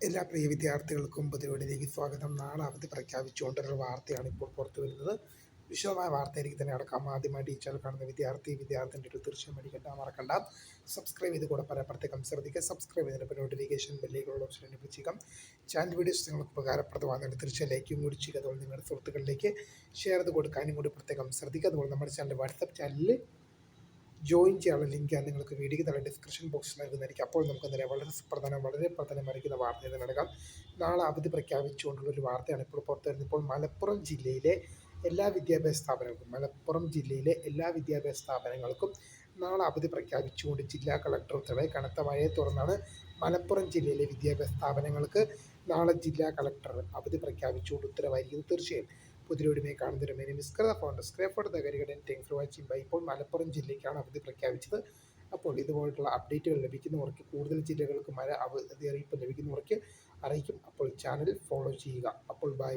എല്ലാ പ്രിയ വിദ്യാർത്ഥികൾക്കും പുതിയവിടിലേക്ക് സ്വാഗതം. നാളെ അവധി പ്രഖ്യാപിച്ചുകൊണ്ടൊരു വാർത്തയാണ് ഇപ്പോൾ പുറത്തു വരുന്നത്. വിശദമായ വാർത്തയിലേക്ക് തന്നെ അടക്കാം. ആദ്യമായി ഈ ചാനൽ കാണുന്ന വിദ്യാർത്ഥിൻ്റെ ഒരു തീർച്ചയായും അടിക്കണ്ട മറക്കണ്ട. സബ്സ്ക്രൈബ് ചെയ്ത് കൂടെ പ്രത്യേകം ശ്രദ്ധിക്കുക. സബ്സ്ക്രൈബ് ചെയ്തതിന് നോട്ടിഫിക്കേഷൻ ബെല്ലിലുള്ള ഓപ്ഷൻ എനേബിൾ ചാനൽ വീഡിയോസ് നിങ്ങൾക്ക് ഉപകാരപ്രദമാകുന്നുണ്ട്. തീർച്ചയായും ലൈക്കും കൂടി ചെയ്യുക. അതുപോലെ നിങ്ങളുടെ സുഹൃത്തുക്കളിലേക്ക് ഷെയർ ചെയ്ത് കൊടുക്കാനും കൂടി പ്രത്യേകം ശ്രദ്ധിക്കുക. അതുപോലെ നമ്മുടെ ചാനൽ വാട്സപ്പ് ചാനലിൽ ജോയിൻ ചെയ്യാനുള്ള ലിങ്ക് നിങ്ങൾക്ക് വീഡിയോയ്ക്ക് തന്നെ ഡിസ്ക്രിപ്ഷൻ ബോക്സിൽ നൽകുന്നതായിരിക്കും. അപ്പോൾ നമുക്ക് തന്നെ വളരെ പ്രധാനമായിരിക്കുന്ന വാർത്ത ഇത് നൽകാം. നാളെ അവധി പ്രഖ്യാപിച്ചുകൊണ്ടുള്ള ഒരു വാർത്തയാണ് ഇപ്പോൾ പുറത്തു വരുന്നത്. ഇപ്പോൾ മലപ്പുറം ജില്ലയിലെ എല്ലാ വിദ്യാഭ്യാസ സ്ഥാപനങ്ങൾക്കും നാളെ അവധി പ്രഖ്യാപിച്ചുകൊണ്ട് ജില്ലാ കളക്ടർ ഉത്തരവായി. കനത്ത മഴയെ തുടർന്നാണ് മലപ്പുറം ജില്ലയിലെ വിദ്യാഭ്യാസ സ്ഥാപനങ്ങൾക്ക് നാളെ ജില്ലാ കളക്ടർ അവധി പ്രഖ്യാപിച്ചുകൊണ്ട് ഉത്തരവായിരിക്കുന്നത്. തീർച്ചയായും പുതിയൊരുമയെ കാണുന്നൊരു മെനി മിസ്കർ for the very good and thanks for watching bye. ഇപ്പോൾ മലപ്പുറം ജില്ലയ്ക്കാണ് അവധി പ്രഖ്യാപിച്ചത്. അപ്പോൾ ഇതുപോലുള്ള അപ്ഡേറ്റുകൾ ലഭിക്കുന്നവർക്ക്, കൂടുതൽ ജില്ലകൾക്ക് മഴ അവധി അറിയിപ്പ് ലഭിക്കുന്നവർക്ക് അറിയിക്കും. അപ്പോൾ ചാനൽ ഫോളോ ചെയ്യുക. അപ്പോൾ ബൈ.